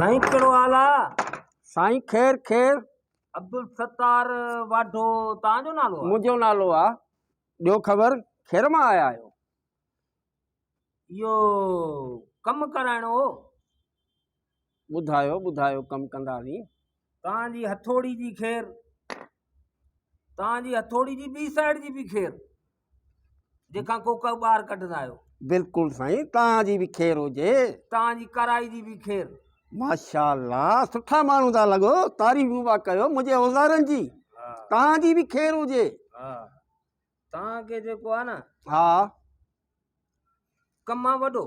साईं कहिड़ो हाल आहे? साईं ख़ैर ख़ैर। अब्दुल सत्तार वाढो तव्हांजो नालो आहे? मुंहिंजो नालो आहे। ॿियो ख़बर ख़ैर मां आया आहियो? इहो कमु कराइणो हो। ॿुधायो ॿुधायो, कमु कंदासीं। तव्हांजी हथोड़ी जी ख़ैर, तव्हांजी हथोड़ी जी ॿी साइड जी बि ख़ैर, जेका कोका ॿाहिरि कढंदा आहियो। बिल्कुलु साईं, तव्हांजी बि ख़ैर हुजे। तव्हांजी कराई जी बि ख़ैर। माशाअल्लाह, सुठा माण्हू था लॻो। तारीफ़ूं था कयो मुंहिंजे औज़ारनि जी। तव्हांजी बि ख़ैर हुजे। तव्हांखे जेको आहे न, हा, कमु आहे वॾो।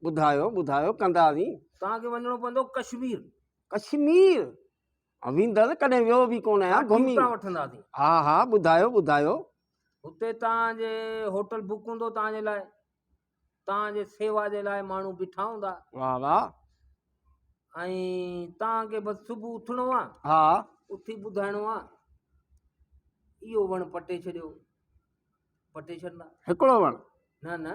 ॿुधायो ॿुधायो, कंदासीं। तव्हांखे वञिणो पवंदो कश्मीर। कश्मीर वेंदुसि, कॾहिं वियो बि कोन आहियां। घुमी वठंदासीं। हा हा, ॿुधायो ॿुधायो। हुते तव्हांजे होटल बुक हूंदो तव्हांजे लाइ, तव्हांजे सेवा जे लाइ माण्हू बीठा हूंदा। वाह वाह। ऐं तव्हांखे बसि सुबुह उथिणो आहे। हा, उथी ॿुधाइणो आहे इहो वणु पटे छॾियो, पटे छॾंदा। हिकिड़ो वण न न,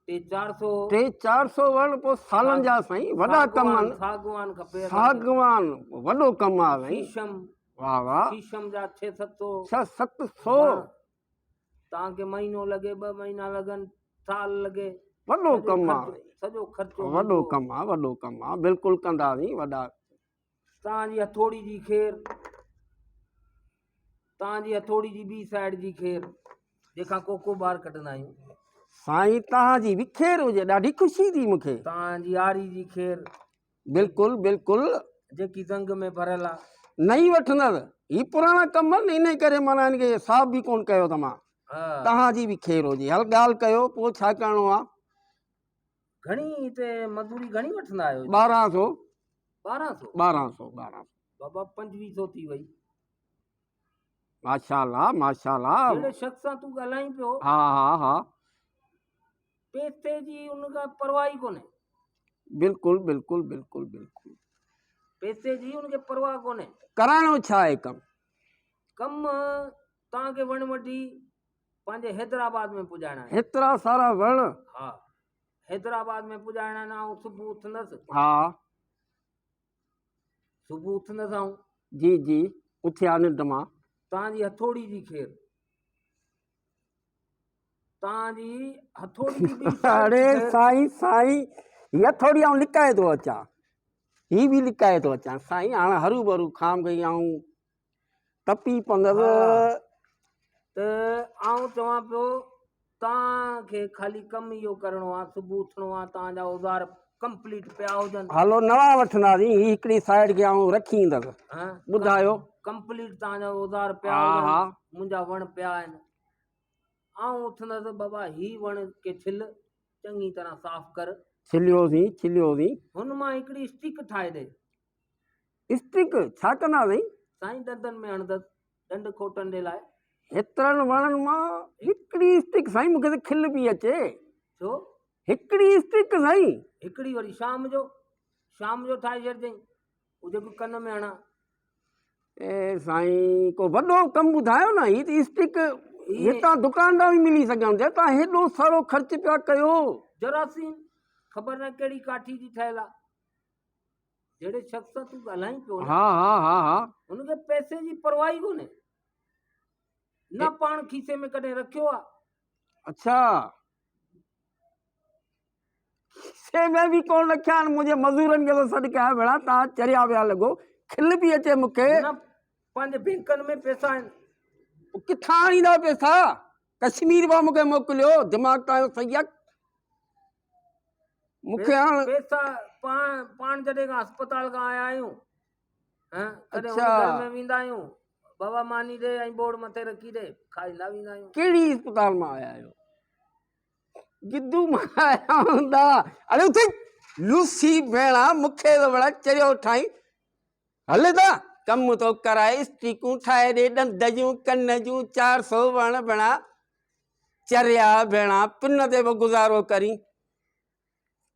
300-400 300-400 वण पोइ सालनि जा साईं। वॾा कम आहिनि। सागवान खपे। सागवान वॾो कमु आहे साईं। शीशम, वाह वाह। शीशम जा 600-700। 600-700। तव्हांखे महीनो लॻे, 2 महीना लॻनि, साल लॻे। वॾो कमु आहे। सॼो ख़र्चो वॾो कमु आहे, वॾो कमु आहे। बिल्कुलु कंदासीं। वॾा तव्हांजी हथोड़ी जी ख़ैर, तव्हांजी हथोड़ी जी ॿी साइड जी ख़ैर, जेका कोको ॿाहिरि कढंदा आहियूं। साईं तव्हांजी बि ख़ैर हुजे। ॾाढी ख़ुशी थी मूंखे। तव्हांजी आरी जी ख़ैर। बिल्कुलु बिल्कुलु। जेकी ज़ंग में भरियल आहे। नई वठंदसि। ही पुराणा कम आहिनि, इन करे माना हिन खे साफ़ बि कोन कयो तमामु। तव्हांजी बि ख़ैर हुजे। हल ॻाल्हि कयो, पोइ छा करिणो आहे? घणी हिते मज़दूरी घणी वठंदा आहियो? 1200। 1200? 1200। बाबा 2500 थी वई। माशाअल्लाह माशाअल्लाह। जहिड़े शख़्स सां तूं ॻाल्हाई पियो, हा हा हा, पैसे जी उनखां परवाह ई कोन्हे। बिल्कुलु बिल्कुलु बिल्कुलु बिल्कुलु। पैसे जी उनखे परवाह कोन्हे। कराइणो छा आहे कमु? कमु तव्हांखे वण वठी पंहिंजे हैदराबाद में पुॼाइणा आहिनि। हेतिरा सारा वण? हा, हैदराबाद में पुॼाइणा आहिनि। ऐं सुबुह उथंदसि। हा, सुबुह उथंदसि ऐं जी जी, उथिया निंड मां। तव्हांजी हथोड़ी जी ख़ैर, तव्हांजी हथोड़ी जी ॿी साइड। अरे साईं साईं, हीअ थोरी आउं लिकाए थो अचां, ही बि लिकाए थो अचां साईं। हाणे हरू भरू खाम गई आऊं तपी पवंदसि। त आउं चवां पियो, तव्हांखे ख़ाली कमु इहो करिणो आहे। सुबुह उथिणो आहे, तव्हांजा औज़ार कंप्लीट पिया हुजनि। हलो नवां वठंदासीं। ही हिकिड़ी साइड खे आउं रखी ईंदसि। ॿुधायो। कंप्लीट तव्हांजा औज़ार पिया हुजनि। मुंहिंजा वण पिया आहिनि। आउं उथंदसि, बाबा ही वण खे छिल, चङी तरह साफ़ कर। छिलियोसीं छिलियोसीं। हुन मां हिकिड़ी स्टिक ठाहे ॾे। स्टिक छा कंदासीं? साईं ॾंदनि में हणंदसि, ॾंद खोटनि जे लाइ। हेतिरनि वणनि मां हिकिड़ी स्टिक साईं? मूंखे त खिल पई अचे। छो? हिकिड़ी स्टिक साईं? हिकिड़ी वरी शाम जो ठाहे छॾिजांइ, उहो जेको कन में हणां। ए साईं, को वॾो कमु ॿुधायो न। ही त स्टिक हितां दुकान तां बि मिली सघनि। तव्हां हेॾो सारो ख़र्च पिया कयो। जरासीम ख़बर न कहिड़ी काठी जी ठहियल आहे। जहिड़े शख़्स सां तूं ॻाल्हाई पियो, हा हा हा हा, हुनखे पैसे जी परवाह ई कोन्हे। न पाण खीसे में कॾहिं रखियो आहे। अच्छा, खीसे में बि कोन रखिया आहिनि। मुंहिंजे मज़दूरनि खे सॾु कया भेणा, तव्हां चरिया विया लॻो। खिल पई अचे मूंखे। न पंहिंजे बैंकनि में पैसा आहिनि। किथां आणींदा पैसा? कश्मीर मां मूंखे मोकिलियो। दिमाग़ तव्हांजो सही आहे? मूंखे हाणे पैसा पाण जॾहिं खां अस्पताल खां आया आहियूं, कॾहिं हुन घर में वेंदा आहियूं, बाबा मानी ॾे ऐं बोर्ड मथे रखी ॾे, खाईंदा वेंदा आहियूं। कहिड़ी अस्पताल मां आया आहियो? गिद्दू मां आया हूंदा। अरे उथे लूसी भेणा, मूंखे त बड़ा चरियो ठाही। हले था कमु तो कराए, स्टिकूं ठाहे ॾे, ॾंद जूं, कन जूं, 400 वण भेणा। चरिया भेणा, पिन ते बि गुज़ारो करी।